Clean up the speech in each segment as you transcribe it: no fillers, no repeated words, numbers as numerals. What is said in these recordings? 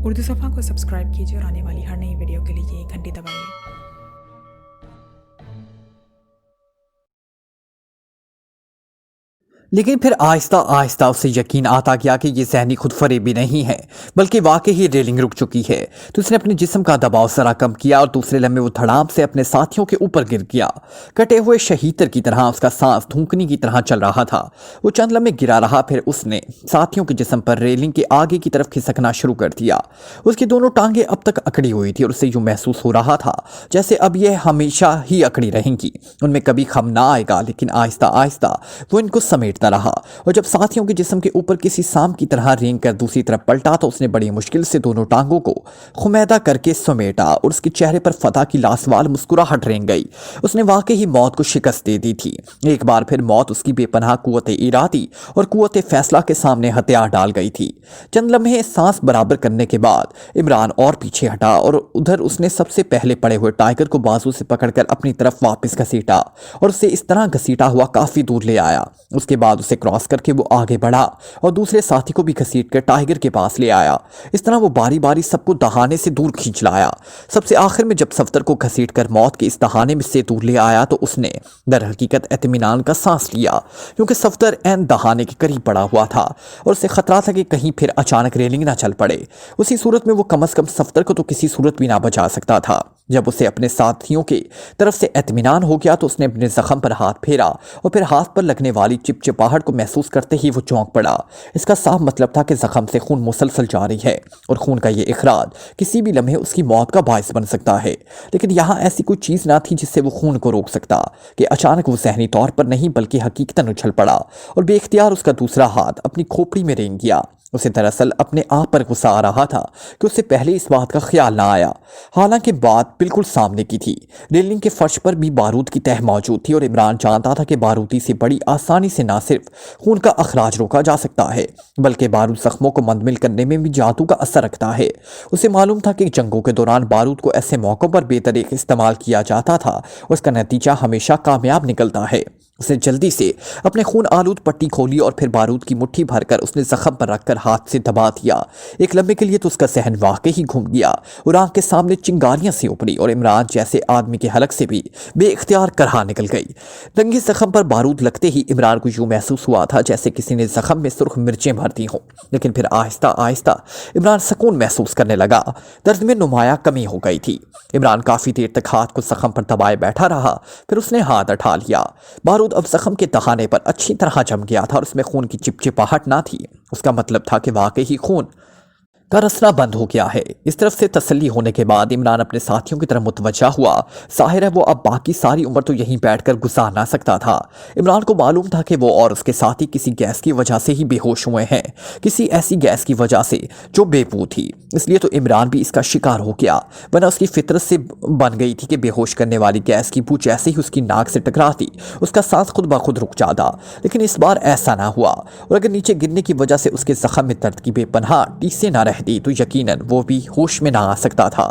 उर्दू सफ़ा को सब्सक्राइब कीजिए और आने वाली हर नई वीडियो के लिए घंटी दबाइए। लेकिन फिर आहिस्ता आहिस्ता उसे यकीन आता गया कि ये ज़हनी खुदफरेबी नहीं है बल्कि वाकई ही रेलिंग रुक चुकी है। तो उसने अपने जिस्म का दबाव ज़रा कम किया और दूसरे लम्हे वो धड़ाम से अपने साथियों के ऊपर गिर गया। कटे हुए शहीतर की तरह उसका सांस धूकनी की तरह चल रहा था। वो चंद लम्हे गिरा रहा, फिर उसने साथियों के जिस्म पर रेलिंग के आगे की तरफ खिसकना शुरू कर दिया। उसकी दोनों टांगें अब तक अकड़ी हुई थी और उसे यूँ महसूस हो रहा था जैसे अब यह हमेशा ही अकड़ी रहेंगी, उनमें कभी खम ना आएगा। लेकिन आहिस्ता आहिस्ता वो इनको समेट रहा और जब साथियों के जिस्म के ऊपर किसी सांप की तरह रेंग कर दूसरी तरफ पलटा तो उसने बड़ी मुश्किल से दोनों टांगों को खुमैदा करके समेटा और उसके चेहरे पर फतह की लासवाल मुस्कुराहट रेंग गई। उसने वाकई ही मौत को शिकस्त दे दी थी। एक बार फिर मौत उसकी बेपनाह कुव्वत इरादी और कुव्वत फैसला के सामने हथियार डाल गई थी। चंद लम्हे सांस बराबर करने के बाद इमरान और पीछे हटा और उधर उसने सबसे पहले पड़े हुए टाइगर को बाजू से पकड़कर अपनी तरफ वापस घसीटा और उसे इस तरह घसीटा हुआ काफी दूर ले आया। उसके बाद उसे क्रॉस करके वो आगे बढ़ा और दूसरे साथी को भी घसीट कर टाइगर के पास ले आया। इस तरह वो बारी बारी सबको दहाने से दूर खींच लाया। सबसे आखिर में जब सफ्तर को घसीट कर मौत के इस दहाने में से दूर ले आया तो उसने दर हकीकत इत्मीनान का सांस लिया, क्योंकि सफ्तर ऐन दहाने के करीब पड़ा हुआ था और उसे खतरा था कि कहीं फिर अचानक रेलिंग ना चल पड़े। उसी सूरत में वो कम अज कम सफ्तर को तो किसी सूरत भी ना बचा सकता था। जब उसे अपने साथियों के तरफ से इत्मीनान हो गया तो उसने अपने जख्म पर हाथ फेरा और फिर हाथ पर लगने वाली चिपचिपाहट को महसूस करते ही वो चौंक पड़ा। इसका साफ मतलब था कि जख्म से खून मुसलसल जारी है और खून का ये इखराज किसी भी लम्हे उसकी मौत का बायस बन सकता है। लेकिन यहाँ ऐसी कोई चीज़ ना थी जिससे वो खून को रोक सकता कि अचानक वो ज़हनी तौर पर नहीं बल्कि हकीकतन उछल पड़ा और बेख्तियार उसका दूसरा हाथ अपनी खोपड़ी में रेंग गया। उसे दरअसल अपने आप पर गुस्सा आ रहा था कि उससे पहले इस बात का ख्याल ना आया। हालांकि बात बिल्कुल सामने की थी। रेलिंग के फर्श पर भी बारूद की तह मौजूद थी और इमरान जानता था कि बारूदी से बड़ी आसानी से ना सिर्फ खून का अखराज रोका जा सकता है बल्कि बारूद जख्मों को मंदमिल करने में भी जादू का असर रखता है। उसे मालूम था कि जंगों के दौरान बारूद को ऐसे मौक़ों पर बेतरीक इस्तेमाल किया जाता था और उसका नतीजा हमेशा कामयाब निकलता है। उसने जल्दी से अपने खून आलूद पट्टी खोली और फिर बारूद की मुट्ठी भरकर उसने जख्म पर रखकर हाथ से दबा दिया। एक लम्हे के लिए तो उसका सहन वाकई ही घूम गया और आंख के सामने चिंगारियां सी उपड़ी और इमरान जैसे आदमी के हलक से भी बेइख्तियार करहा निकल गई। रंगे जख्म पर बारूद लगते ही इमरान को यूं महसूस हुआ था जैसे किसी ने जख्म में सुर्ख मिर्चें भर दी हों। लेकिन फिर आहिस्ता आहिस्ता इमरान सुकून महसूस करने लगा। दर्द में नुमाया कमी हो गई थी। इमरान काफ़ी देर तक हाथ को जख्म पर दबाए बैठा रहा, फिर उसने हाथ उठा लिया। बारूद अब जख्म के दहाने पर अच्छी तरह जम गया था और उसमें खून की चिपचिपाहट ना थी। उसका मतलब था कि वाकई ही खून का रसना बंद हो गया है। इस तरफ से तसल्ली होने के बाद इमरान अपने साथियों की तरफ मुतवज्जा हुआ। जाहिर है वो अब बाकी सारी उम्र तो यहीं बैठकर गुजार ना सकता था। इमरान को मालूम था कि वो और उसके साथी किसी गैस की वजह से ही बेहोश हुए हैं, किसी ऐसी गैस की वजह से जो बेबू थी। इसलिए तो इमरान भी इसका शिकार हो गया, वरना उसकी फितरत से बन गई थी कि बेहोश करने वाली गैस की बू जैसे ही उसकी नाक से टकराती उसका सांस खुद ब खुद रुक जाता। लेकिन इस बार ऐसा ना हुआ और अगर नीचे गिरने की वजह से उसके जख्म में दर्द की बेपनाह टीसें ना रहती तो यकीनन वो भी होश में ना आ सकता था।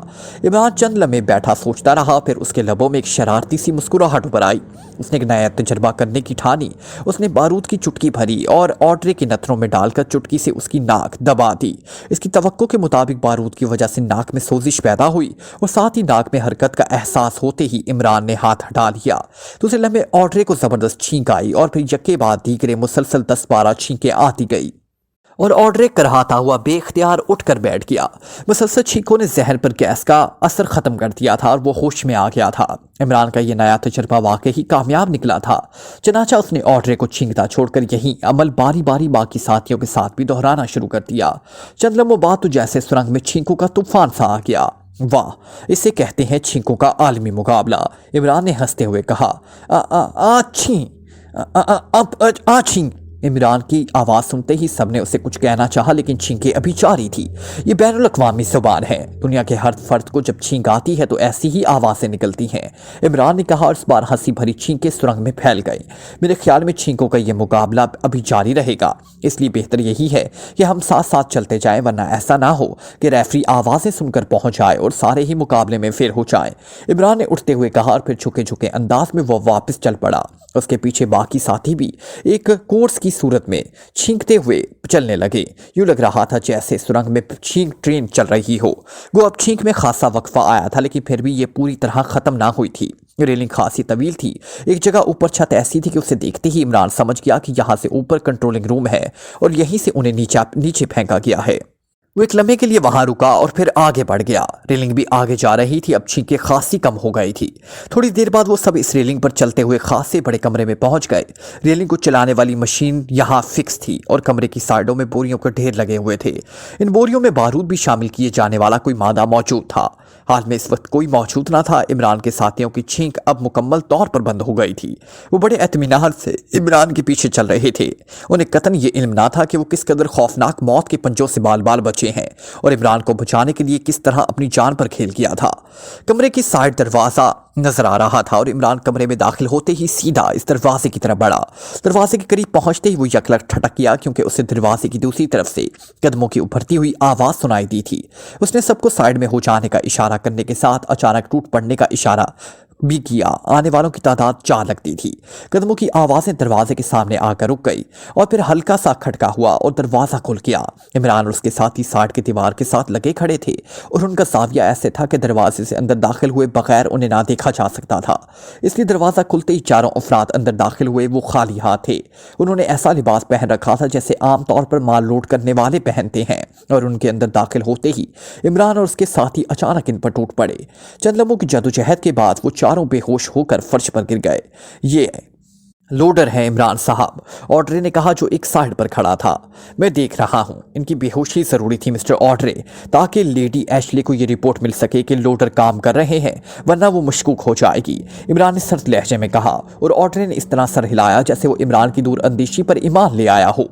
इमरान चंद लम्हे बैठा सोचता रहा, फिर उसके लबों में एक शरारती सी मुस्कुराहट उभर आई। उसने एक नया तजर्बा करने की ठानी। उसने बारूद की चुटकी भरी और ऑर्डरे के नथनों में डालकर चुटकी से उसकी नाक दबा दी। इसकी तवक्को के मुताबिक बारूद की वजह से नाक में सोजिश पैदा हुई और साथ ही नाक में हरकत का एहसास होते ही इमरान ने हाथ हटा लिया। दूसरे लम्हे ऑर्डरे को जबरदस्त छींक आई और फिर यके बाद दीगरे मुसलसल 10-12 छींकें आती गई और ऑर्डर कराता हुआ बेख्तियार उठकर बैठ गया। मुसलसल छींकों ने जहन पर गैस का असर ख़त्म कर दिया था और वो होश में आ गया था। इमरान का ये नया तजर्बा वाकई ही कामयाब निकला था। चनाचा उसने ऑर्डर को छींकता छोड़कर यही अमल बारी बारी बाकी साथियों के साथ भी दोहराना शुरू कर दिया। चंद लम्हों बाद तो जैसे सुरंग में छींकों का तूफान सा आ गया। वाह, इसे कहते हैं छींकों का आलमी मुकाबला, इमरान ने हंसते हुए कहा। आछी इमरान की आवाज़ सुनते ही सबने उसे कुछ कहना चाहा, लेकिन छींकें अभी जारी थी। ये बैनुल अक़वामी ज़ुबान है। दुनिया के हर फर्द को जब छींक आती है तो ऐसी ही आवाज़ें निकलती हैं, इमरान ने कहा और इस बार हंसी भरी छींकें सुरंग में फैल गई। मेरे ख्याल में छींकों का ये मुकाबला अभी जारी रहेगा, इसलिए बेहतर यही है कि हम साथ साथ चलते जाएं, वरना ऐसा ना हो कि रेफरी आवाज़ें सुनकर पहुंच जाए और सारे ही मुकाबले में फेल हो जाए। इमरान ने उठते हुए कहा और फिर झुके झुके अंदाज में वो वापस चल पड़ा। उसके पीछे बाकी साथी भी एक कोर्स की सूरत में छींकते हुए चलने लगे। यूं लग रहा था जैसे सुरंग में छींक ट्रेन चल रही हो। वो अब छींक में खासा वक्फा आया था, लेकिन फिर भी ये पूरी तरह खत्म ना हुई थी। रेलिंग खासी तवील थी। एक जगह ऊपर छत ऐसी थी कि उसे देखते ही इमरान समझ गया कि यहाँ से ऊपर कंट्रोलिंग रूम है और यहीं से उन्हें नीचे फेंका गया है। वो एक लम्हे के लिए वहां रुका और फिर आगे बढ़ गया। रेलिंग भी आगे जा रही थी, अब छींकें खासी कम हो गई थी। थोड़ी देर बाद वो सब इस रेलिंग पर चलते हुए खासे बड़े कमरे में पहुंच गए। रेलिंग को चलाने वाली मशीन यहाँ फिक्स थी और कमरे की साइडों में बोरियों के ढेर लगे हुए थे। इन बोरियों में बारूद भी शामिल किए जाने वाला कोई मादा मौजूद था। हाल में इस वक्त कोई मौजूद ना था। इमरान के साथियों की छींक अब मुकम्मल तौर पर बंद हो गई थी। वो बड़े इत्मीनान से इमरान के पीछे चल रहे थे। उन्हें कतन ये इल्म ना था कि वो किस कदर खौफनाक मौत के पंजों से बाल बाल बचे हैं और इमरान को बचाने के लिए किस तरह अपनी जान पर खेल किया था। कमरे की साइड दरवाजा नजर आ रहा था और इमरान कमरे में दाखिल होते ही सीधा इस दरवाजे की तरफ बढ़ा। दरवाजे के करीब पहुंचते ही वो यकलक ठटक गया, क्योंकि उसे दरवाजे की दूसरी तरफ से कदमों की उभरती हुई आवाज सुनाई दी थी। उसने सबको साइड में हो जाने का इशारा करने के साथ अचानक टूट पड़ने का इशारा भी किया। आने वालों की तादाद 4 लगती थी। कदमों की आवाजें दरवाजे के सामने आकर रुक गई और फिर हल्का सा खटका हुआ और दरवाजा खुल गया। इमरान और उसके साथी साइड की दीवार के साथ लगे खड़े थे और उनका जाविया ऐसे था कि दरवाजे से अंदर दाखिल हुए बगैर उन्हें ना देखा जा सकता था। इसलिए दरवाजा खुलते ही चारों अफराद अंदर दाखिल हुए। वो खाली हाथ थे। उन्होंने ऐसा लिबास पहन रखा था जैसे आमतौर पर माल लोड करने वाले पहनते हैं, और उनके अंदर दाखिल होते ही इमरान और उसके साथी अचानक इन पर टूट पड़े। चंद लम्हों की जदोजहद के बाद वो चारों बेहोश होकर फर्श पर गिर गए। ये लोडर है इमरान साहब, ऑड्रे ने कहा, जो एक साइड पर खड़ा था। मैं देख रहा हूं, इनकी बेहोशी जरूरी थी मिस्टर ऑड्रे, ताकि लेडी एशले को यह रिपोर्ट मिल सके कि लोडर काम कर रहे हैं, वरना वो मशकूक हो जाएगी। इमरान ने सर्द लहजे में कहा और ऑड्रे ने इस तरह सर हिलाया जैसे वो इमरान की दूर अंदेशी पर ईमान ले आया हो।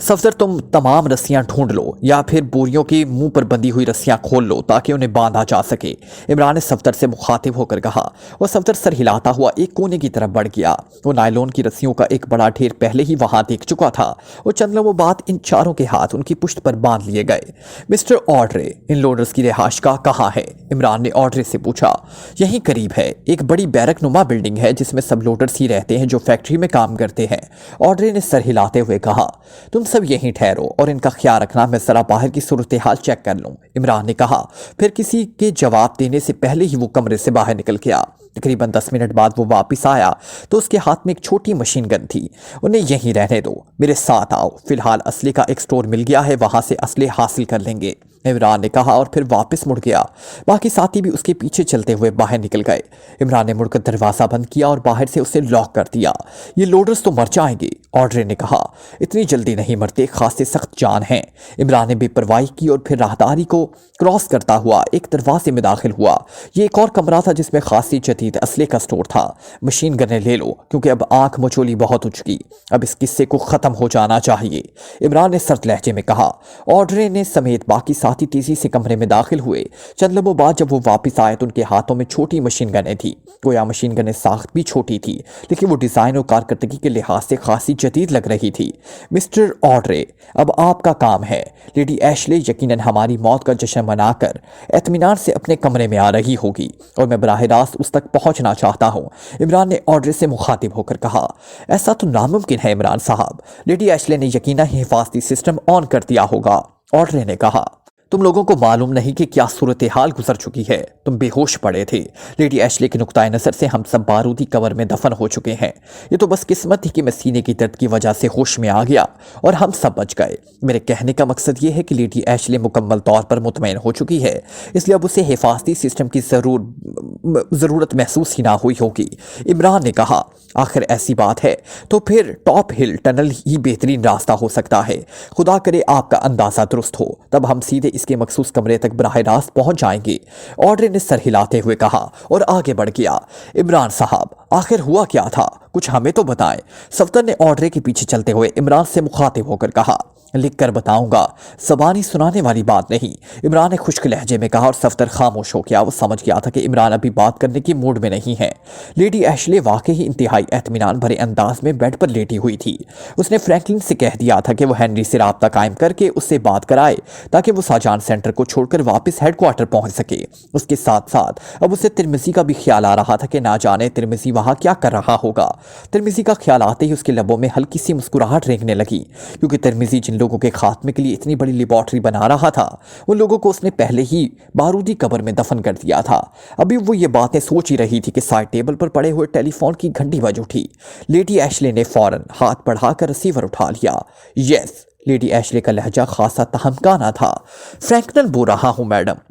सफदर, तुम तमाम रस्सियां ढूंढ लो या फिर बोरियों के मुंह पर बंधी हुई रस्सियां खोल लो ताकि उन्हें बांधा जा सके, इमरान ने सफदर से मुखातिब होकर कहा। और सफदर सर हिलाता हुआ एक कोने की तरफ बढ़ गया। वो नायलॉन की रस्सियों का एक बड़ा ढेर पहले ही वहां देख चुका था और चंद लम्हों बाद इन चारों के हाथ उनकी पुश्त पर बांध लिए गए। मिस्टर ऑड्रे, इन लोडर्स की रिहाइशगाह कहाँ है? इमरान ने ऑड्रे से पूछा। यहीं करीब है, एक बड़ी बैरक नुमा बिल्डिंग है जिसमें सब लोडर्स ही रहते हैं जो फैक्ट्री में काम करते हैं, ऑड्रे ने सर हिलाते हुए कहा। तुम सब यहीं ठहरो और इनका ख्याल रखना, मैं जरा बाहर की सूरत हाल चेक कर लूं, इमरान ने कहा। फिर किसी के जवाब देने से पहले ही वो कमरे से बाहर निकल गया। तकरीबन 10 मिनट बाद वो वापस आया तो उसके हाथ में एक छोटी मशीन गन थी। उन्हें यहीं रहने दो, मेरे साथ आओ, फिलहाल असले का एक स्टोर मिल गया है, वहां से असले हासिल कर लेंगे, इमरान ने कहा और फिर वापस मुड़ गया। बाकी साथी भी उसके पीछे चलते हुए बाहर निकल गए। इमरान ने मुड़कर दरवाजा बंद किया और बाहर से उसे लॉक कर दिया। ये लोडर्स तो मर जाएंगे, ऑड्रे ने कहा। इतनी जल्दी नहीं मरते, खासे सख्त जान हैं, इमरान ने बेपरवाही की और फिर राहदारी को क्रॉस करता हुआ एक दरवाजे में दाखिल हुआ। ये एक और कमरा था जिसमें खासी जदीद असले का स्टोर था। मशीन गनें ले लो, क्योंकि अब आंख मचोली बहुत हो चुकी, अब इस किस्से को खत्म हो जाना चाहिए, इमरान ने सर्द लहजे में कहा। ऑड्रे ने समेत बाकी साथी तेजी से कमरे में दाखिल हुए। चंद लम्हों बाद जब वो वापस आए तो उनके हाथों में छोटी मशीन गनें थी। गोया मशीन गनें साख्त भी छोटी थी, लेकिन वो डिजाइन और कारकर्दगी के लिहाज से खासी जदीद लग रही थी। मिस्टर ऑड्रे, अब आपका काम है। लेडी एशले यकीनन हमारी मौत का जश्न मनाकर इत्मीनान से अपने कमरे में आ रही होगी और मैं बराह रास्त उस तक पहुंचना चाहता हूं, इमरान ने ऑड्रे से मुखातिब होकर कहा। ऐसा तो नामुमकिन है इमरान साहब, लेडी एशले ने यकीनन हिफाजती सिस्टम ऑन कर दिया होगा, ऑड्रे ने कहा। तुम लोगों को मालूम नहीं कि क्या सूरत हाल गुजर चुकी है, तुम बेहोश पड़े थे। लेडी एशले की नुक्ताए नजर से हम सब बारूदी कवर में दफन हो चुके हैं। ये तो बस किस्मत थी कि मैं सीने की दर्द की वजह से होश में आ गया और हम सब बच गए। मेरे कहने का मकसद ये है कि लेडी एशले मुकम्मल तौर पर मुतमईन हो चुकी है, इसलिए अब उसे हिफाजती सिस्टम की ज़रूरत महसूस ही ना हुई होगी, इमरान ने कहा। आखिर ऐसी बात है तो फिर टॉप हिल टनल ही बेहतरीन रास्ता हो सकता है। खुदा करे आपका अंदाज़ा दुरुस्त हो, तब हम सीधे इसके मखसूस कमरे तक बराह रास्त पहुंच जाएंगे, ऑड्रे ने सर हिलाते हुए कहा और आगे बढ़ गया। इमरान साहब, आखिर हुआ क्या था, कुछ हमें तो बताएं, सफदर ने ऑड्रे के पीछे चलते हुए इमरान से मुखातिब होकर कहा। लिख कर बताऊंगा, ज़बानी सुनाने वाली बात नहीं, इमरान ने खुश्क लहजे में कहा और सफदर खामोश हो गया। वो समझ गया था कि इमरान अभी बात करने की मूड में नहीं है। लेडी एशले वाकई ही इंतहाई एतमीनान भरे अंदाज में बेड पर लेटी हुई थी। उसने फ्रैंकलिन से कह दिया था कि वो हेनरी से राब्ता कायम करके उससे बात कराए ताकि वो शाहजहां सेंटर को छोड़कर वापस हेडक्वार्टर पहुंच सके। उसके साथ साथ अब उसे तिरमिजी का भी ख्याल आ रहा था कि ना जाने तिरमिजी वहां क्या कर रहा होगा। तिरमिजी का ख्याल आते ही उसके लबों में हल्की सी मुस्कुराहट रेंगने लगी, क्योंकि तिरमिजी जिन लोगों के खात्मे के लिए इतनी बड़ी लेबॉर्ट्री बना रहा था उन लोगों को उसने पहले ही बारूदी कब्र में दफन कर दिया था। अभी वो ये बातें सोच ही रही थी कि साइड टेबल पर पड़े हुए टेलीफोन की घंटी बज उठी। लेडी एशले ने फौरन हाथ बढ़ाकर रिसीवर उठा लिया। यस, लेडी एशले का लहजा खासा तहमकाना था। फ्रैंकलिन बोल रहा हूं मैडम।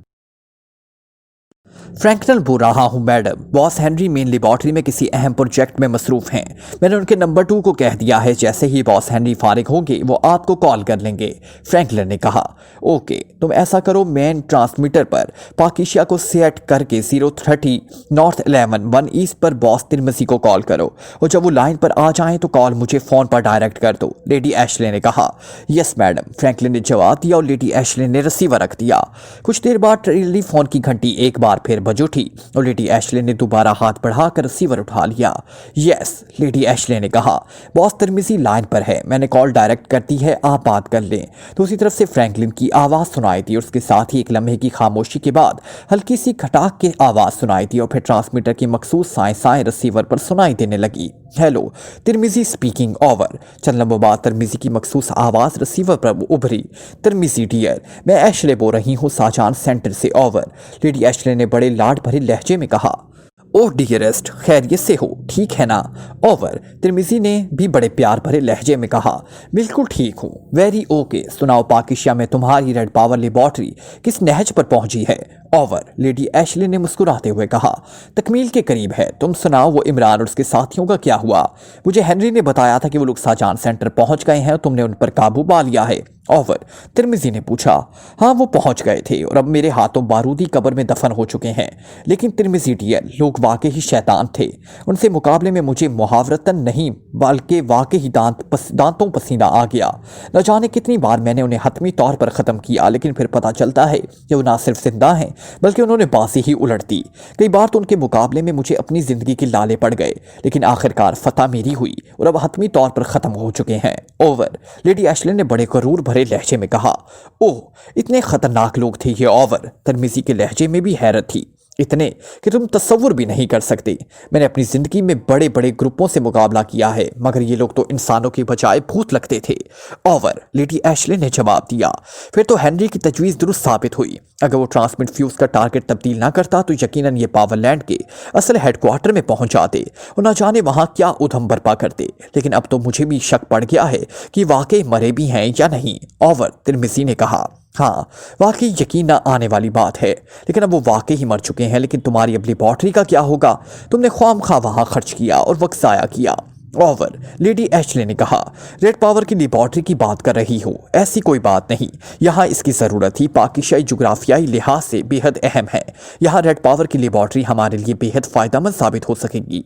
फ्रैंकलिन बोल रहा हूं madam. Boss Henry main laboratory में किसी अहम प्रोजेक्ट में मसरूफ हैं। मैंने उनके नंबर 2 को कह दिया है, जैसे ही बॉस हेनरी फारिग होंगे वो आपको कॉल कर लेंगे। फ्रैंकलिन ने कहा। ओके, तुम ऐसा करो, मेन ट्रांसमीटर पर पाकिशिया को सेट करके 030 नॉर्थ 11 1 ईस्ट पर बॉस तिरमिजी को कॉल करो, और जब वो लाइन पर आ जाएं तो कॉल मुझे फ़ोन पर डायरेक्ट कर दो, लेडी एशले ने कहा। यस मैडम, फ्रैंकलिन ने जवाब दिया और लेडी एशले ने रिसीवर रख दिया। कुछ देर बाद टेलीफोन की घंटी एक बार फिर बज उठी और लेडी एशले ने दोबारा हाथ बढ़ाकर रिसीवर उठा लिया। यस, लेडी एशले ने कहा। बॉस तिरमिजी लाइन पर है, मैंने कॉल डायरेक्ट कर दी है, आप बात कर लें। दूसरी तरफ से फ्रैंकलिन की आवाज़ सुनाई दी और उसके साथ ही एक लम्हे की खामोशी के बाद हल्की सी खटाक की आवाज़ सुनाई दी और फिर ट्रांसमीटर की मखसूस साएं रिसीवर पर सुनाई देने लगी। Hello, Tirmizi speaking, over. चंद लम्हों बाद तिरमिजी की मखसूस आवाज़ रिसीवर पर उभरी। तिरमिजी डियर, मैं एशले बोल रही हूँ शाहजहां सेंटर से, ओवर। लेडी एशले ने बड़े लाड भरे लहजे में कहा। ओह डियरेस्ट, खैरियत से हो, ठीक है ना, ओवर। तिरमिजी ने भी बड़े प्यार भरे लहजे में कहा। बिल्कुल ठीक हूँ, वेरी ओके। सुनाओ, पाकिशिया में तुम्हारी रेड पावर लेबॉर्ट्री किस नहज पर पहुंची है, ओवर। लेडी एशले ने मुस्कुराते हुए कहा। तकमील के करीब है, तुम सुनाओ, वो इमरान और उसके साथियों का क्या हुआ? मुझे हेनरी ने बताया था कि वो लोग शाहजहां सेंटर पहुंच गए हैं और तुमने उन पर काबू पा लिया है, ओवर। तिरमिजी ने पूछा। हाँ, वो पहुंच गए थे और अब मेरे हाथों बारूदी कब्र में दफन हो चुके हैं। लेकिन तिरमिजी डियर, लोग वाकई ही शैतान थे। उनसे मुकाबले में मुझे मुहावरतन नहीं बल्कि वाकई ही दांतों पसीना आ गया। न जाने कितनी बार मैंने उन्हें हतमी तौर पर ख़त्म किया, लेकिन फिर पता चलता है कि वो ना सिर्फ जिंदा हैं बल्कि उन्होंने बाजी ही उलट दी। कई बार तो उनके मुकाबले में मुझे अपनी ज़िंदगी के लाले पड़ गए, लेकिन आखिरकार फतह मेरी हुई और अब हतमी तौर पर ख़त्म हो चुके हैं, ओवर। लेडी एशले ने बड़े गरूर भरे लहजे में कहा। ओह, इतने खतरनाक लोग थे ये, ओवर। तिरमिजी के लहजे में भी हैरत थी। इतने कि तुम तस्वुर भी नहीं कर सकते। मैंने अपनी ज़िंदगी में बड़े बड़े ग्रुपों से मुकाबला किया है, मगर ये लोग तो इंसानों की बजाय भूत लगते थे, ओवर। लेडी एशले ने जवाब दिया। फिर तो हेनरी की तजवीज़ दुरुस्त साबित हुई। अगर वो ट्रांसमिट फ्यूज़ का टारगेट तब्दील ना करता तो यकीनन ये पावरलैंड के असल हेडक्वार्टर में पहुंच जाते और ना जाने वहां क्या उधम बर्पा करते। लेकिन अब तो मुझे भी शक पड़ गया है कि वाकई मरे भी हैं या नहीं, ओवर। तिरमिजी ने कहा। हाँ, वाकई यकीन ना आने वाली बात है, लेकिन अब वो वाकई ही मर चुके हैं। लेकिन तुम्हारी अब लेबॉर्ट्री का क्या होगा? तुमने ख्वामखा वहाँ खर्च किया और वक्त ज़ाया किया, ओवर। लेडी एशले ने कहा। रेड पावर की लेबॉर्ट्री की बात कर रही हो? ऐसी कोई बात नहीं, यहाँ इसकी ज़रूरत ही पाकिशाई जुग्राफियाई लिहाज से बेहद अहम है। यहाँ रेड पावर की लेबॉर्ट्री हमारे लिए बेहद फ़ायदेमंद साबित हो सकेगी,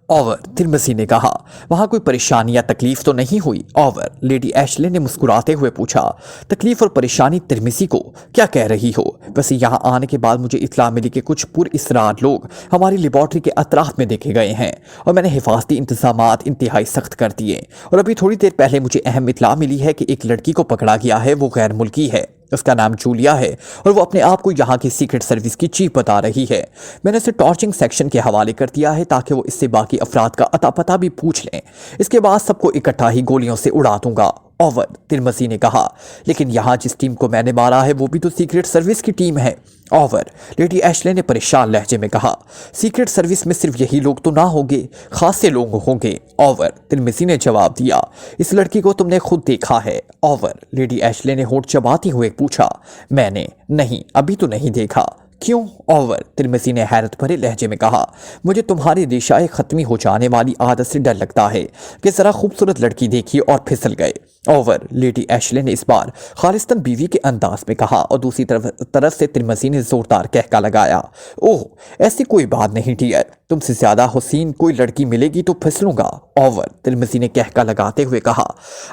ओवर। तिरमिजी ने कहा। वहाँ कोई परेशानी या तकलीफ तो नहीं हुई, ओवर? लेडी एशले ने मुस्कुराते हुए पूछा। तकलीफ और परेशानी? तिरमिजी को क्या कह रही हो? वैसे यहाँ आने के बाद मुझे इत्तला मिली कि कुछ पुरइसरार लोग हमारी लेबॉर्ट्री के अतराफ में देखे गए हैं और मैंने हिफाजती इंतजामात इंतहाई सख्त कर दिए। और अभी थोड़ी देर पहले मुझे अहम इत्तला मिली है कि एक लड़की को पकड़ा गया है, वो गैर मुल्की है, उसका नाम जूलिया है और वो अपने आप को यहाँ की सीक्रेट सर्विस की चीफ बता रही है। मैंने उसे टॉर्चिंग सेक्शन के हवाले कर दिया है ताकि वो इससे बाकी अफराद का अता पता भी पूछ लें। इसके बाद सबको इकट्ठा ही गोलियों से उड़ा दूंगा, ओवर। तिरमिजी ने कहा। लेकिन यहाँ जिस टीम को मैंने मारा है वो भी तो सीक्रेट सर्विस की टीम है, ओवर। लेडी एशले ने परेशान लहजे में कहा। सीक्रेट सर्विस में सिर्फ यही लोग तो ना होंगे, खासे लोग होंगे, ओवर। तिरमिजी ने जवाब दिया। इस लड़की को तुमने खुद देखा है, ओवर? लेडी एशले ने होंठ चबाती हुए पूछा। मैंने नहीं, अभी तो नहीं देखा। क्यों, ओवर? तिरमिजी ने हैरत भरे लहजे में कहा। मुझे तुम्हारी रेशाए ख़त्मी हो जाने वाली आदत से डर लगता है कि ज़रा खूबसूरत लड़की देखी और फिसल गए। ओवर, लेडी एशले ने इस बार खालिस्तान बीवी के अंदाज में कहा और दूसरी तरफ से तिरमिज़ी ने जोरदार कहका लगाया। ओह, ऐसी कोई बात नहीं डियर, तुमसे ज्यादा हुसीन कोई लड़की मिलेगी तो फिसलूंगा। ओवर, तिरमिज़ी ने कहका लगाते हुए कहा।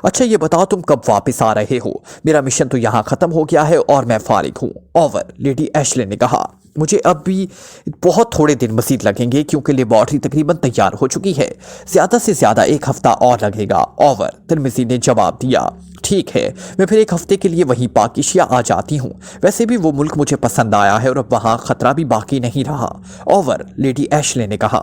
अच्छा ये बताओ तुम कब वापस आ रहे हो? मेरा मिशन तो यहाँ खत्म हो गया है और मैं फारिग हूँ। ओवर, लेडी एशले ने कहा। मुझे अब भी बहुत थोड़े दिन मज़ीद लगेंगे क्योंकि लेबॉर्ट्री तकरीबन तैयार हो चुकी है, ज़्यादा से ज़्यादा 1 हफ्ता और लगेगा। ओवर, तिरमिज़ी ने जवाब दिया। ठीक है, मैं फिर 1 हफ्ते के लिए वहीं पाकिशिया आ जाती हूँ। वैसे भी वो मुल्क मुझे पसंद आया है और अब वहाँ खतरा भी बाकी नहीं रहा। ओवर, लेडी एशले ने कहा।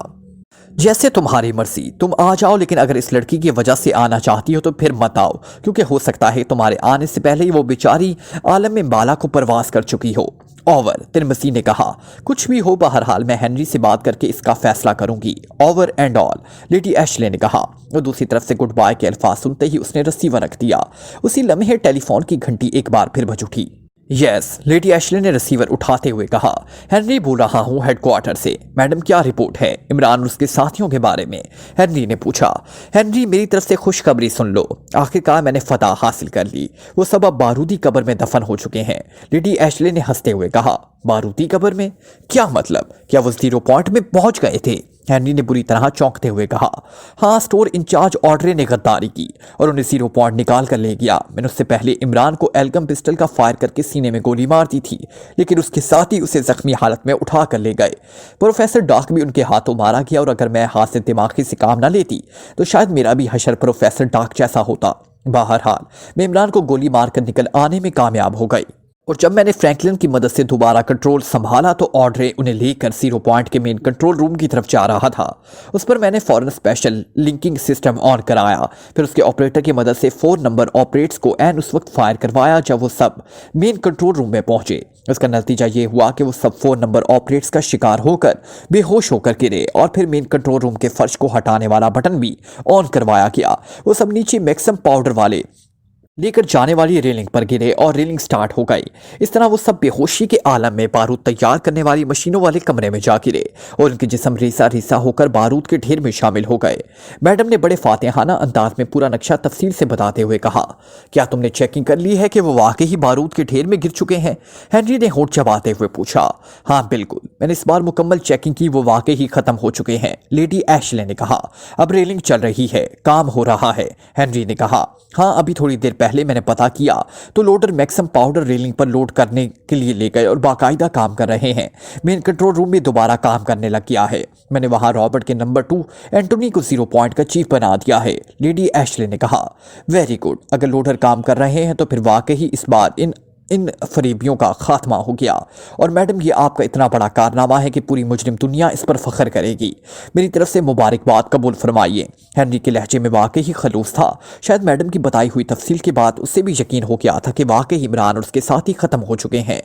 जैसे तुम्हारी मर्जी, तुम आ जाओ, लेकिन अगर इस लड़की की वजह से आना चाहती हो तो फिर मत आओ, क्योंकि हो सकता है तुम्हारे आने से पहले ही वो बेचारी आलम में बाला को परवास कर चुकी हो। ओवर, तिरमिज़ी ने कहा। कुछ भी हो, बहरहाल मैं हेनरी से बात करके इसका फैसला करूंगी। Over and all, lady Ashley ने कहा और दूसरी तरफ से गुड बाय के अल्फाज सुनते ही उसने रिसीवर रख दिया। उसी लम्हे टेलीफोन की घंटी एक बार फिर बज उठी। यस, लेडी एशले ने रिसीवर उठाते हुए कहा। हेनरी बोल रहा हूँ हेडक्वार्टर से। मैडम क्या रिपोर्ट है इमरान और उसके साथियों के बारे में? हेनरी ने पूछा। हेनरी, मेरी तरफ से खुशखबरी सुन लो, आखिरकार मैंने फतह हासिल कर ली। वो सब अब बारूदी कब्र में दफन हो चुके हैं। लेडी एशले ने हंसते हुए कहा। बारूदी कब्र में? क्या मतलब? क्या वो 0 पॉइंट में पहुंच गए थे? हेनरी ने बुरी तरह चौंकते हुए कहा। हाँ, स्टोर इंचार्ज ऑड्रे ने गद्दारी की और उन्हें 0 पॉइंट निकाल कर ले गया। मैंने उससे पहले इमरान को एल्गम पिस्टल का फायर करके सीने में गोली मार दी थी, लेकिन उसके साथ ही उसे जख्मी हालत में उठा कर ले गए। प्रोफेसर डॉक भी उनके हाथों मारा गया और अगर मैं हाथ से दिमागी से काम न लेती तो शायद मेरा भी हशर प्रोफेसर डॉक जैसा होता। बहरहाल मैं इमरान को गोली मारकर निकल आने में कामयाब हो गई और जब मैंने फ्रैंकलिन की मदद से दोबारा कंट्रोल संभाला तो ऑड्रे उन्हें लेकर 0 पॉइंट के मेन कंट्रोल रूम की तरफ जा रहा था। उस पर मैंने फौरन स्पेशल लिंकिंग सिस्टम ऑन कराया, फिर उसके ऑपरेटर की मदद से 4 नंबर ऑपरेट्स को एन उस वक्त फायर करवाया जब वो सब मेन कंट्रोल रूम में पहुंचे। इसका नतीजा ये हुआ कि वो सब 4 नंबर ऑपरेट्स का शिकार होकर बेहोश होकर गिरे और फिर मेन कंट्रोल रूम के फर्श को हटाने वाला बटन भी ऑन करवाया गया। वो सब नीचे मैक्सिम पाउडर वाले लेकर जाने वाली रेलिंग पर गिरे और रेलिंग स्टार्ट हो गई। इस तरह वो सब बेहोशी के आलम में बारूद तैयार करने वाली मशीनों वाले कमरे में जा गिरे और उनके जिस्म रेसा रेसा होकर बारूद के ढेर में शामिल हो गए। मैडम ने बड़े फातिहाना अंदाज में पूरा नक्शा तफसील से बताते हुए कहा। क्या तुमने चेकिंग कर ली है कि वो वाकई ही बारूद के ढेर में गिर चुके हैं? हेनरी ने होंठ चबाते हुए पूछा। हाँ बिल्कुल, मैंने इस बार मुकम्मल चेकिंग की, वो वाकई ही खत्म हो चुके हैं, लेडी एशले ने कहा। अब रेलिंग चल रही है, काम हो रहा है, हेनरी ने कहा। हाँ, अभी थोड़ी देर पहले मैंने पता किया तो लोडर मैक्सिम पाउडर रेलिंग पर लोड करने के लिए ले गए और बाकायदा काम कर रहे हैं। मेन कंट्रोल रूम में दोबारा काम करने लग गया है। मैंने वहां रॉबर्ट के नंबर 2 एंटोनी को 0 पॉइंट का चीफ बना दिया है, लेडी एशले ने कहा। वेरी गुड, अगर लोडर काम कर रहे हैं तो फिर वाकई इस बार इन फरीबियों का खात्मा हो गया और मैडम ये आपका इतना बड़ा कारनामा है कि पूरी मुजरिम दुनिया इस पर फख्र करेगी। मेरी तरफ से मुबारकबाद कबूल फरमाइए। हेनरी के लहजे में वाकई ही खलूस था। शायद मैडम की बताई हुई तफसील के बाद उससे भी यकीन हो गया था कि वाकई इमरान और उसके साथी खत्म हो चुके हैं।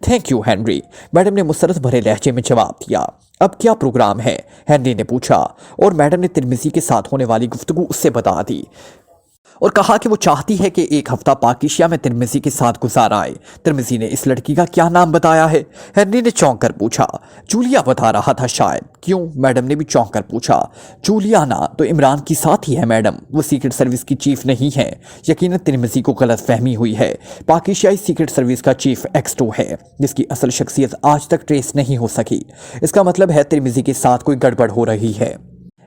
थैंक यू हेनरी, मैडम ने मुसरत भरे लहजे में जवाब दिया। अब क्या प्रोग्राम है? हेनरी ने पूछा और मैडम ने तिरमिज़ी के साथ होने वाली गुफ्तगू उससे बता दी और कहा कि वो चाहती है कि 1 हफ्ता पाकिशिया में तिरमिज़ी के साथ गुजारा आए। तिरमिज़ी ने इस लड़की का क्या नाम बताया है? हेनरी ने चौंक कर पूछा। जूलिया बता रहा था शायद। क्यों? मैडम ने भी चौंक कर पूछा। जूलियाना तो इमरान की साथ ही है मैडम, वो सीक्रेट सर्विस की चीफ नहीं है। यकीनन तिरमिज़ी को गलत फहमी हुई है। पाकिशियाई सीक्रेट सर्विस का चीफ X2 है, जिसकी असल शख्सियत आज तक ट्रेस नहीं हो सकी। इसका मतलब है तिरमिज़ी के साथ कोई गड़बड़ हो रही है।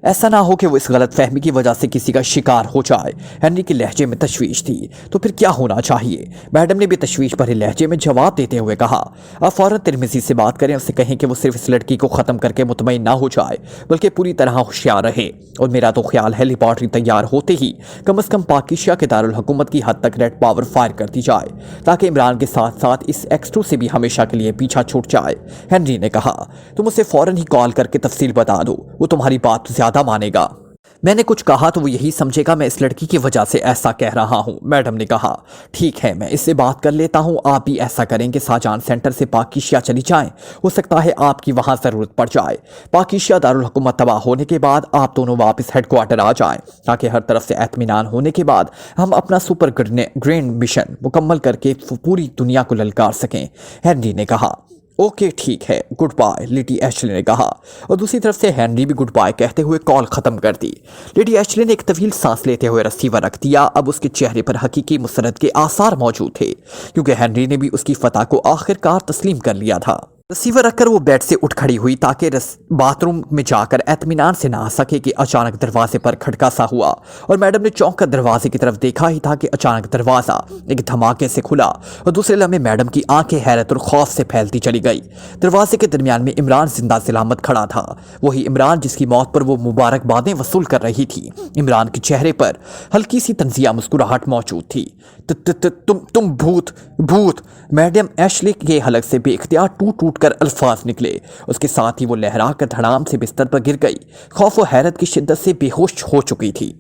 ऐसा ना हो कि वो इस गलत फहमी की वजह से किसी का शिकार हो जाए। हेनरी के लहजे में तशवीश थी। तो फिर क्या होना चाहिए? मैडम ने भी तशवीश भरे लहजे में जवाब देते हुए कहा। आप फौरन तिरमिज़ी से बात करें, उससे कहें कि वो सिर्फ इस लड़की को ख़त्म करके मुतमईन ना हो जाए बल्कि पूरी तरह होशियार रहे। और मेरा तो ख्याल है लेबॉर्ट्री तैयार होते ही कम अज़ कम पाकिशिया के दारुल हुकूमत की हद तक रेड पावर फायर कर दी जाए ताकि इमरान के साथ साथ इस X2 से भी हमेशा के लिए पीछा छूट जाए। हेनरी ने कहा। तुम उसे फौरन ही कॉल करके तफसील बता दो, वो तुम्हारी बात ज़्यादा मानेगा। मैंने कुछ कहा तो वो यही समझेगा मैं इस लड़की की वजह से ऐसा कह रहा हूँ, मैडम ने कहा। ठीक है, मैं इससे बात कर लेता हूँ। आप भी ऐसा करें कि शाहजहां सेंटर से पाकिशिया चली जाएं। हो सकता है आपकी वहाँ ज़रूरत पड़ जाए। पाकिशिया दारुल हुकूमत तबाह होने के बाद आप दोनों वापस हेडक्वार्टर आ जाएं ताकि हर तरफ से एतमीनान होने के बाद हम अपना सुपर ग्रैंड मिशन मुकम्मल करके पूरी दुनिया को ललकार सकें, हेनरी ने कहा। ओके ठीक है, गुड बाय, लेडी एशले ने कहा और दूसरी तरफ से हेनरी भी गुड बाय कहते हुए कॉल खत्म कर दी। लेडी एशले ने एक तवील सांस लेते हुए रिसीवर रख दिया। अब उसके चेहरे पर हकीकी मुसरत के आसार मौजूद थे, क्योंकि हेनरी ने भी उसकी फतह को आखिरकार तस्लीम कर लिया था। रिसीवर रखकर वो बेड से उठ खड़ी हुई ताकि बाथरूम में जाकर एतमीनान से ना आ सके कि अचानक दरवाजे पर खटका सा हुआ और मैडम ने चौंक कर दरवाजे की तरफ देखा ही था कि अचानक दरवाजा एक धमाके से खुला और दूसरे लम्हे मैडम की आंखें हैरत और खौफ से फैलती चली गई। दरवाजे के दरमियान में इमरान जिंदा सलामत खड़ा था, वही इमरान जिसकी मौत पर वो मुबारकबादें वसूल कर रही थी। इमरान के चेहरे पर हल्की सी तंजिया मुस्कुराहट मौजूद थी। तुम भूत भूत, मैडम एशले के हलक से बेख्तियार टूट कर अल्फाज निकले। उसके साथ ही वो लहरा कर धड़ाम से बिस्तर पर गिर गई। खौफ और हैरत की शिद्दत से बेहोश हो चुकी थी।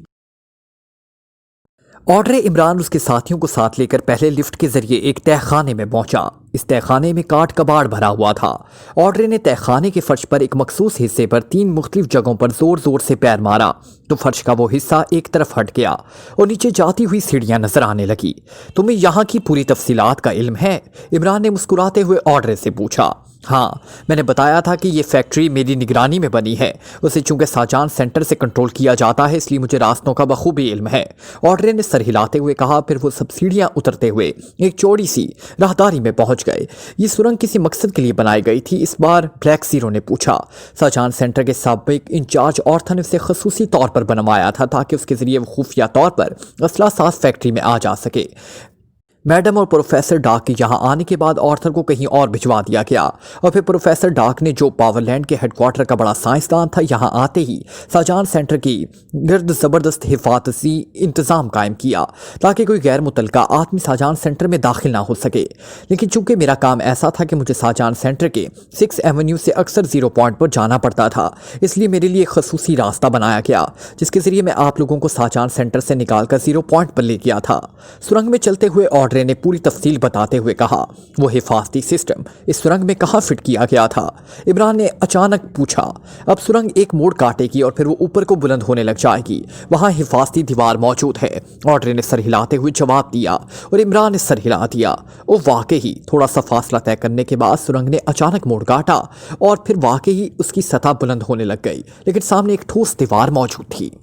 ऑड्रे इमरान उसके साथियों को साथ लेकर पहले लिफ्ट के जरिए एक तहखाने में पहुंचा। इस तहखाने में काट कबाड़ भरा हुआ था। ऑड्रे ने तहखाने के फर्श पर एक मखसूस हिस्से पर 3 मुख्तलिफ जगहों पर जोर जोर से पैर मारा तो फर्श का वो हिस्सा एक तरफ हट गया और नीचे जाती हुई सीढ़ियां नजर आने लगी। तुम्हें यहाँ की पूरी तफसीलात का इल्म है? इमरान ने मुस्कुराते हुए ऑड्रे से पूछा। हाँ, मैंने बताया था कि ये फैक्ट्री मेरी निगरानी में बनी है। उसे चूंकि शाहजहां सेंटर से कंट्रोल किया जाता है, इसलिए मुझे रास्तों का बखूबी इल्म है, ऑड्रे ने सर हिलाते हुए कहा। फिर वो सब सीढ़ियां उतरते हुए एक चौड़ी सी राहदारी में पहुंच गए। ये सुरंग किसी मकसद के लिए बनाई गई थी? इस बार ब्लैक जीरो ने पूछा। शाहजहां सेंटर के साबिक इंचार्ज ऑर्थर ने उसे खसूसी तौर पर बनवाया था ताकि उसके जरिए वो खुफिया तौर पर असला साज फैक्ट्री में आ जा सके। मैडम और प्रोफेसर डार्क के यहाँ आने के बाद ऑर्थर को कहीं और भिजवा दिया गया और फिर प्रोफेसर डार्क ने, जो पावरलैंड के हेडक्वार्टर का बड़ा साइंसदान था, यहाँ आते ही शाहजहां सेंटर की गिर्द ज़बरदस्त हिफाजती इंतज़ाम कायम किया ताकि कोई गैर मुतल्लका आदमी शाहजहां सेंटर में दाखिल ना हो सके। लेकिन चूंकि मेरा काम ऐसा था कि मुझे शाहजहां सेंटर के 6 एवेन्यू से अक्सर 0 पॉइंट पर जाना पड़ता था, इसलिए मेरे लिए खसूसी रास्ता बनाया गया जिसके जरिए मैं आप लोगों को शाहजहां सेंटर से निकाल कर 0 पॉइंट पर ले गया था। सुरंग में चलते हुए ऑर्डर ने पूरी तफसील बताते हुए कहा। वो हिफाजती सिस्टम इस सुरंग में कहाँ फिट किया गया था? इमरान ने अचानक पूछा। अब सुरंग एक मोड़ काटेगी और फिर वो ऊपर को बुलंद होने लग जाएगी, वहां हिफाजती दीवार मौजूद है। ऑड्रे ने सर हिलाते हुए जवाब दिया और इमरान ने सर हिला दिया। वो वाकई थोड़ा सा फासला तय करने के बाद सुरंग ने अचानक मोड़ काटा और फिर वाकई उसकी सतह बुलंद होने लग गई, लेकिन सामने एक ठोस दीवार मौजूद थी।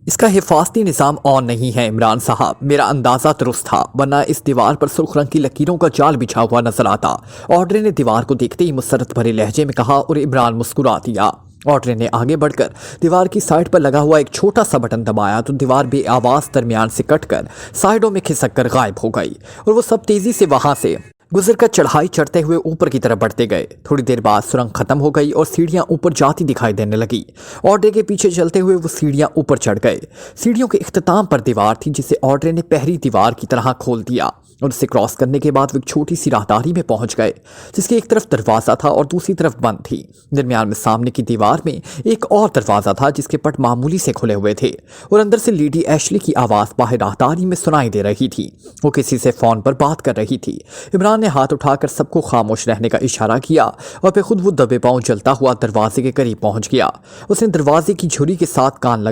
इसका हिफाजती निज़ाम ऑन नहीं है इमरान साहब, मेरा अंदाज़ा दुरुस्त था, वरना इस दीवार पर सुर्ख रंग की लकीरों का जाल बिछा हुआ नजर आता। ऑड्रे ने दीवार को देखते ही मुसरत भरे लहजे में कहा और इमरान मुस्कुरा दिया। ऑड्रे ने आगे बढ़कर दीवार की साइड पर लगा हुआ एक छोटा सा बटन दबाया तो दीवार बेआवाज़ दरमियान से कटकर साइडों में खिसक कर गायब हो गई और वो सब तेज़ी से वहां से गुजर कर चढ़ाई चढ़ते हुए ऊपर की तरफ बढ़ते गए। थोड़ी देर बाद सुरंग खत्म हो गई और सीढ़ियां ऊपर जाती दिखाई देने लगी। ऑड्रे के पीछे चलते हुए वो सीढ़ियां ऊपर चढ़ गए। सीढ़ियों के इख्तिताम पर दीवार थी जिसे ऑड्रे ने पहली दीवार की तरह खोल दिया और उसे क्रॉस करने के बाद वो एक छोटी सी राहदारी में पहुंच गए जिसके एक तरफ दरवाज़ा था और दूसरी तरफ बंद थी। दरमियान में सामने की दीवार में एक और दरवाज़ा था जिसके पट मामूली से खुले हुए थे और अंदर से लेडी एशली की आवाज़ बाहर राहदारी में सुनाई दे रही थी। वो किसी से फ़ोन पर बात कर रही थी। इमरान ने हाथ उठाकर सबको खामोश रहने का इशारा किया और फिर खुद वो दबे पांव जलता हुआ दरवाजे के करीब पहुंच गया। उसने दरवाजे की झुरी के साथ कान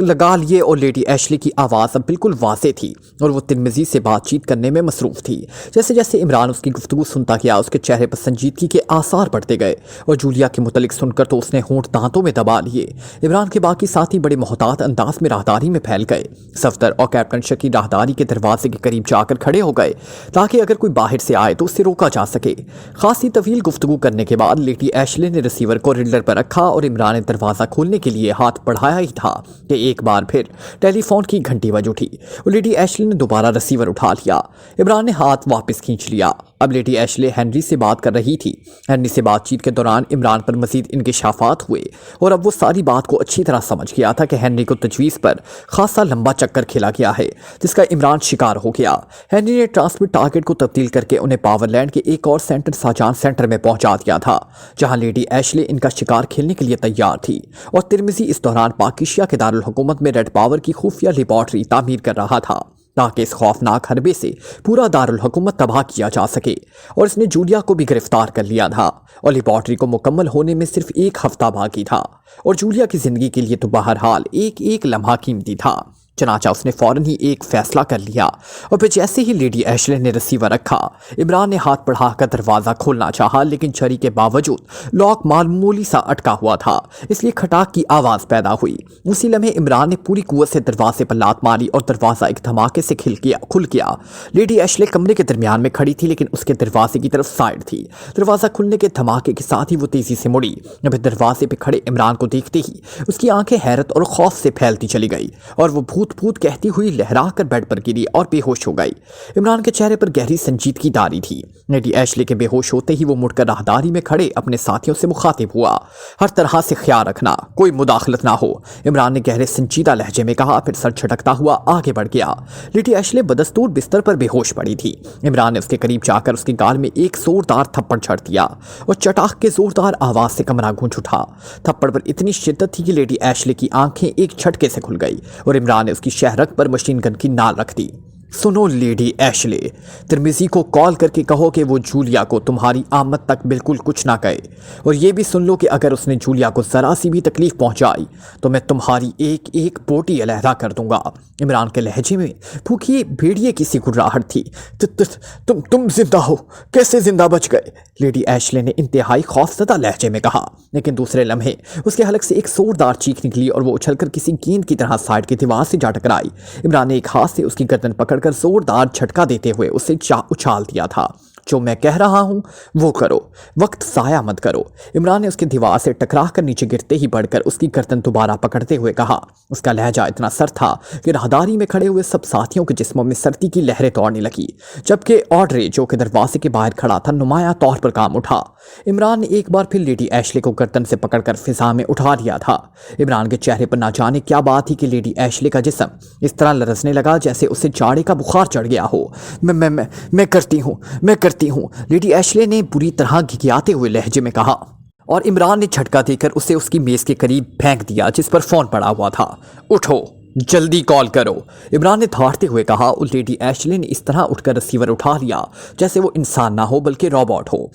लगा लिए और लेडी एशली की आवाज़ अब बिल्कुल वाज़े थी और वो तिरमिज़ी से बातचीत करने में मसरूफ थी। जैसे जैसे इमरान उसकी गुफ्तगू सुनता गया उसके चेहरे पर संजीदगी के आसार बढ़ते गए और जूलिया के मुतलिक सुनकर तो उसने होंठ दांतों में दबा लिए। इमरान के बाकी साथी बड़े मोहतात अंदाज में राहदारी में फैल गए। सफदर और कैप्टन शकी राहदारी के दरवाजे के करीब जाकर खड़े हो गए ताकि अगर कोई बाहर से आए तो उससे रोका जा सके। खासी तवील गुफ्तगू करने के बाद लेडी एशले ने रिसीवर को रिडलर पर रखा और इमरान ने दरवाजा खोलने के लिए हाथ बढ़ाया ही था कि एक बार फिर टेलीफोन की घंटी बज उठी और लेडी एशले ने दोबारा रिसीवर उठा लिया। इमरान ने हाथ वापस खींच लिया। अब लेडी एशले हेनरी से बात कर रही थी। हेनरी से बातचीत के दौरान इमरान पर मजीद इंकिशाफात हुए और अब वो सारी बात को अच्छी तरह समझ गया था कि हेनरी को तजवीज़ पर खासा लंबा चक्कर खेला गया है जिसका इमरान शिकार हो गया। हेनरी ने ट्रांसमिट टारगेट को तब्दील करके उन्हें पावरलैंड के एक और सेंटर शाहजहां सेंटर में पहुंचा दिया था जहां लेडी एशले इनका शिकार खेलने के लिए तैयार थी और तिरमिज़ी इस दौरान पाकिस्तान के दारुल हुकूमत में रेड पावर की खुफिया लेबॉर्ट्री तामीर कर रहा था ताकि इस खौफनाक हरबे से पूरा दारुल हुकूमत तबाह किया जा सके और इसने जूलिया को भी गिरफ्तार कर लिया था और लेबॉर्ट्री को मुकम्मल होने में सिर्फ 1 हफ्ता बाकी था और जूलिया की ज़िंदगी के लिए तो बहरहाल एक एक लम्हा कीमती था। चनाचा उसने फौरन ही एक फैसला कर लिया और फिर जैसे ही लेडी एशले ने रिसीवर रखा, इमरान ने हाथ बढ़ाकर दरवाज़ा खोलना चाहा, लेकिन छड़ी के बावजूद लॉक मामूली सा अटका हुआ था, इसलिए खटाक की आवाज़ पैदा हुई। उसी लम्हे इमरान ने पूरी कुव्वत से दरवाजे पर लात मारी और दरवाज़ा एक धमाके से खुल गया। लेडी एशले कमरे के दरमियान में खड़ी थी, लेकिन उसके दरवाजे की तरफ साइड थी। दरवाज़ा खुलने के धमाके के साथ ही वो तेज़ी से मुड़ी। अब दरवाजे पर खड़े इमरान को देखते ही उसकी आंखें हैरत और खौफ से फैलती चली गई और वो भूत कहती हुई लहरा कर बेड पर गिरी और बेहोश हो गई। इमरान के चेहरे पर गहरी संजीदगी तारी थी। लेडी एशले के बेहोश होते ही वो मुड़कर राहदारी में खड़े अपने साथियों से मुखातिब हुआ। हर तरह से ख्याल रखना, कोई मुदाखलत ना हो, इमरान ने गहरे संजीदा लहजे में कहा, फिर सर झटकता हुआ आगे बढ़ गया। लेडी एशले बदस्तूर बिस्तर पर बेहोश पड़ी थी। इमरान ने उसके करीब जाकर उसके गाल में एक जोरदार थप्पड़ छड़ दिया और चटाक के जोरदार आवाज से कमरा गूंज उठा। थप्पड़ पर इतनी शिद्दत थी कि लेडी एशले की आंखें एक झटके से खुल गई और इमरान ने उसकी शहरक पर मशीन गन की नाल रख दी। सुनो लेडी एशले, तिरमिजी को कॉल करके कहो कि वो जूलिया को तुम्हारी आमद तक बिल्कुल कुछ ना कहे, और ये भी सुन लो कि अगर उसने जूलिया को ज़रा सी भी तकलीफ पहुंचाई तो मैं तुम्हारी एक एक बोटी अलहदा कर दूंगा। इमरान के लहजे में भूखी भेड़िए की सी गुर्राहट थी। तुम जिंदा हो, कैसे जिंदा बच गए? लेडी एशले ने इंतहाई खौफजदा लहजे में कहा, लेकिन दूसरे लम्हे उसके हलक से एक जोरदार चीख निकली और वो उछलकर किसी गेंद की तरह साइड की दीवार से जा टकराई। इमरान ने एक हाथ से उसकी गर्दन पकड़कर जोरदार झटका देते हुए उसे उछाल दिया था। जो मैं कह रहा हूं वो करो, वक्त ज़ाया मत करो। इमरान ने उसकी दीवार से टकरा कर नीचे गिरते ही बढ़कर उसकी गर्दन दोबारा पकड़ते हुए कहा। उसका लहजा इतना सर था कि राहदारी में खड़े हुए सब साथियों के जिस्मों में सर्दी की लहरें दौड़ने लगी, जबकि ऑड्रे जो कि दरवाजे के बाहर खड़ा था नुमाया तौर पर काम उठा। इमरान ने एक बार फिर लेडी एशले को गर्दन से पकड़कर फिजा में उठा लिया था। इमरान के चेहरे पर ना जाने क्या बात थी कि लेडी एशले का जिस्म इस तरह लरसने लगा जैसे उसे जाड़े का बुखार चढ़ गया हो। मैं करती हूँ, लेडी एशले ने बुरी तरह घिघियाते हुए लहजे में कहा, और इमरान ने झटका देकर उसे उसकी मेज के करीब फेंक दिया जिस पर फोन पड़ा हुआ था। उठो, जल्दी कॉल करो, इमरान ने धाड़ते हुए कहा। और लेडी एशले ने इस तरह उठकर रिसीवर उठा लिया जैसे वो इंसान ना हो बल्कि रोबोट हो।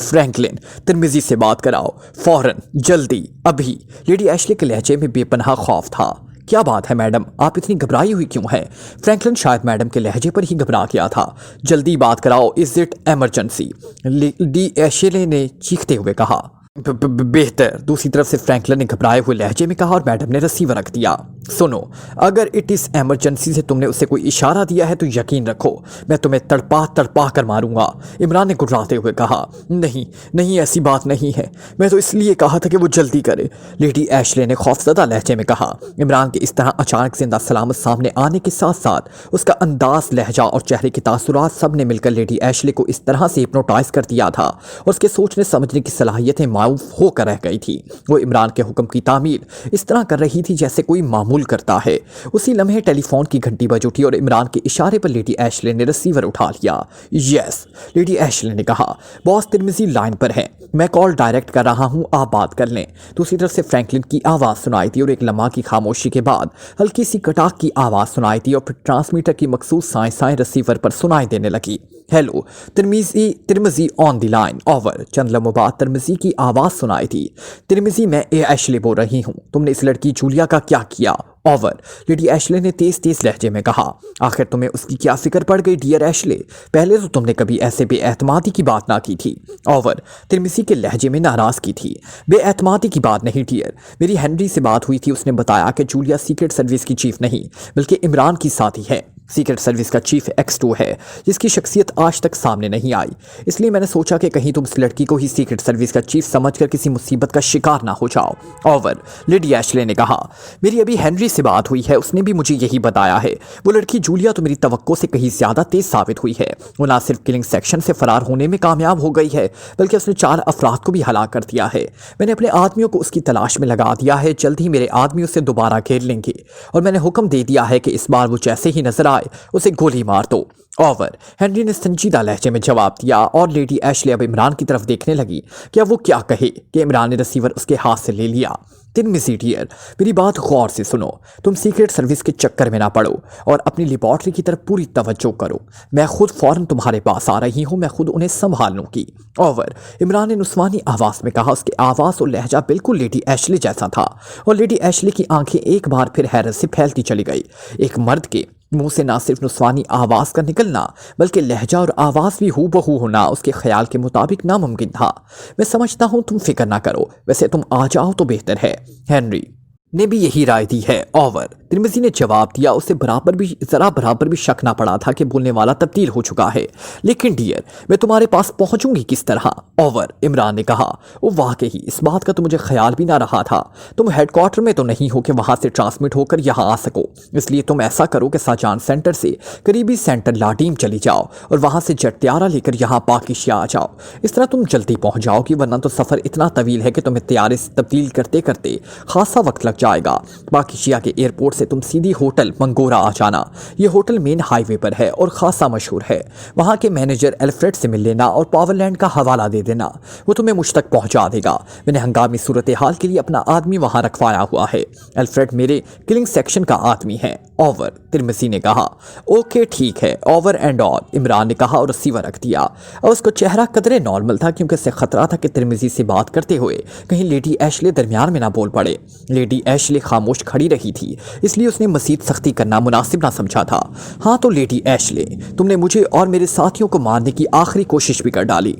फ्रैंकलिन, तिरमिजी से बात कराओ, फौरन, जल्दी, अभी। लेडी एशले के लहजे में बेपनाह खौफ था। क्या बात है मैडम, आप इतनी घबराई हुई क्यों हैं? फ्रैंकलिन शायद मैडम के लहजे पर ही घबरा गया था। जल्दी बात कराओ, is it emergency? Lady Ashley ने चीखते हुए कहा। बेहतर, दूसरी तरफ से फ्रैंकलिन ने घबराए हुए लहजे में कहा और मैडम ने रिसीवर रख दिया। सुनो, अगर इट इस एमरजेंसी से तुमने उसे कोई इशारा दिया है तो यकीन रखो मैं तुम्हें तड़पा कर मारूंगा, इमरान ने गुर्राते हुए कहा। नहीं ऐसी बात नहीं है, मैं तो इसलिए कहा था कि वो जल्दी करे, लेडी एशले ने खौफजदा लहजे में कहा। इमरान के इस तरह अचानक जिंदा सलामत सामने आने के साथ साथ उसका अंदाज, लहजा और चेहरे के तासुरात सब ने मिलकर लेडी एशले को इस तरह से हिप्नोटाइज कर दिया था और उसके सोचने समझने की सलाहियतें मायूफ होकर रह गई थी। वो इमरान के हुक्म की तामील इस तरह कर रही थी जैसे कोई मामूल करता है। उसी लम्हे टेलीफोन की घंटी बज उठी और इमरान के इशारे पर लेडी एशले ने रिसीवर उठा लिया। यस, लेडी एशले ने कहा, बॉस तिरमिजी लाइन पर है, मैं कॉल डायरेक्ट कर रहा हूं, आप बात कर लें। दूसरी तरफ से फ्रैंकलिन की आवाज़ सुनाई दी और एक लम्हा की खामोशी के बाद हल्की सी कटाक की आवाज़ सुनाई दी और फिर ट्रांसमीटर की मखसूस साएं रिसीवर पर सुनाई देने लगी। Hello, Tirmizi on the line, over. चंद लम्हों बाद तिरमिजी की आवाज़ सुनाई थी। तिरमिजी, मैं एशले बोल रही हूँ, तुमने इस लड़की जूलिया का क्या किया? ओवर, लेडी एशले ने तेज लहजे में कहा। आखिर तुम्हें उसकी क्या फिक्र पड़ गई डियर एशले? पहले तो तुमने कभी ऐसे बेएतमादी की बात ना की थी। ओवर, तिरमिजी के लहजे में नाराज़गी थी। बेएतमादी की बात नहीं डियर, मेरी हेनरी से बात हुई थी, उसने बताया कि जूलिया सीक्रेट सर्विस की चीफ नहीं बल्कि इमरान की साथी है। सीक्रेट सर्विस का चीफ X2 है जिसकी शख्सियत आज तक सामने नहीं आई, इसलिए मैंने सोचा कि कहीं तुम इस लड़की को ही सीक्रेट सर्विस का चीफ समझकर किसी मुसीबत का शिकार ना हो जाओ। ओवर, लेडी एशले ने कहा। मेरी अभी हेनरी से बात हुई है, उसने भी मुझे यही बताया है। वो लड़की जूलिया तो मेरी तवक्को से कहीं ज़्यादा तेज साबित हुई है। वो ना सिर्फ किलिंग सेक्शन से फरार होने में कामयाब हो गई है बल्कि उसने 4 अफराद को भी हलाक कर दिया है। मैंने अपने आदमियों को उसकी तलाश में लगा दिया है, जल्द ही मेरे आदमी उसे दोबारा घेर लेंगे और मैंने हुक्म दे दिया है कि इस बार वो जैसे ही नजर बजाय उसे गोली मार दो। ओवर। हेनरी ने संजीदा लहजे में जवाब दिया और लेडी एशले अब इमरान की तरफ देखने लगी कि अब वो क्या कहे कि इमरान ने रिसीवर उसके हाथ से ले लिया। तिरमिज़ी डियर, मेरी बात गौर से सुनो। तुम सीक्रेट सर्विस के चक्कर में ना पड़ो और अपनी लेबॉर्ट्री की तरफ पूरी तवज्जो करो। मैं खुद फौरन तुम्हारे पास आ रही हूँ, मैं खुद उन्हें संभाल लूंगी। ओवर। इमरान ने नुस्वानी आवाज़ में कहा। उसकी आवाज़ और लहजा बिल्कुल लेडी एशले जैसा था और लेडी एशले की आंखें एक बार फिर हैरत से फैलती चली गई। एक मर्द के मुंह से ना सिर्फ नुस्वानी आवाज़ का निकलना बल्कि लहजा और आवाज़ भी हूबहू होना उसके ख्याल के मुताबिक नामुमकिन था। मैं समझता हूँ, तुम फिक्र ना करो, वैसे तुम आ जाओ तो बेहतर है। हेनरी ने भी यही राय दी है। ओवर। तिरमिज़ी ने जवाब दिया। उसे ज़रा बराबर भी शक ना पड़ा था कि बोलने वाला तब्दील हो चुका है। लेकिन डियर, मैं तुम्हारे पास पहुंचूंगी किस तरह? ओवर। इमरान ने कहा। वो वाकई इस बात का तो मुझे ख्याल भी ना रहा था। तुम हेडक्वार्टर में तो नहीं हो कि वहां से ट्रांसमिट होकर यहाँ आ सको, इसलिए तुम ऐसा करो कि शाहजहां सेंटर से करीबी सेंटर लाडीम चली जाओ और वहां से जेट तैयारा लेकर यहाँ पाकिशिया आ जाओ। इस तरह तुम जल्दी पहुंच जाओगी, वरना तो सफ़र इतना तवील है कि तुम्हें तैयारे से तब्दील करते करते खासा वक्त लग जाएगा। पाकिशिया के एयरपोर्ट से तुम सीधी होटल मंगोरा आ जाना। ये होटल मेन हाईवे पर है और खासा मशहूर है। वहाँ के मैनेजर एल्फ्रेड से मिल लेना और पावरलैंड का हवाला दे देना, वो तुम्हें मुझ तक पहुँचा देगा। मैंने हंगामी सूरत हाल के लिए अपना आदमी वहाँ रखवाया हुआ है। एल्फ्रेड मेरे किलिंग सेक्शन का आदमी है। ओवर। तिरमिज़ी ने कहा। ओके ठीक है, ओवर एंड ऑल, इमरान ने कहा और रिसीवर रख दिया। और उसका चेहरा कदरे नॉर्मल था क्योंकि इससे खतरा था कि तिरमिज़ी से बात करते हुए कहीं लेडी एशले दरमियान में ना बोल पड़े। लेडी एशले खामोश खड़ी रही थी, इसलिए उसने मज़ीद सख्ती करना मुनासिब ना समझा था। हाँ तो लेडी एशले, तुमने मुझे और मेरे साथियों को मारने की आखिरी कोशिश भी कर डाली।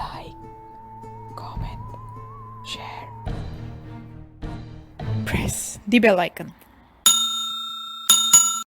Like, comment, share, press the bell icon.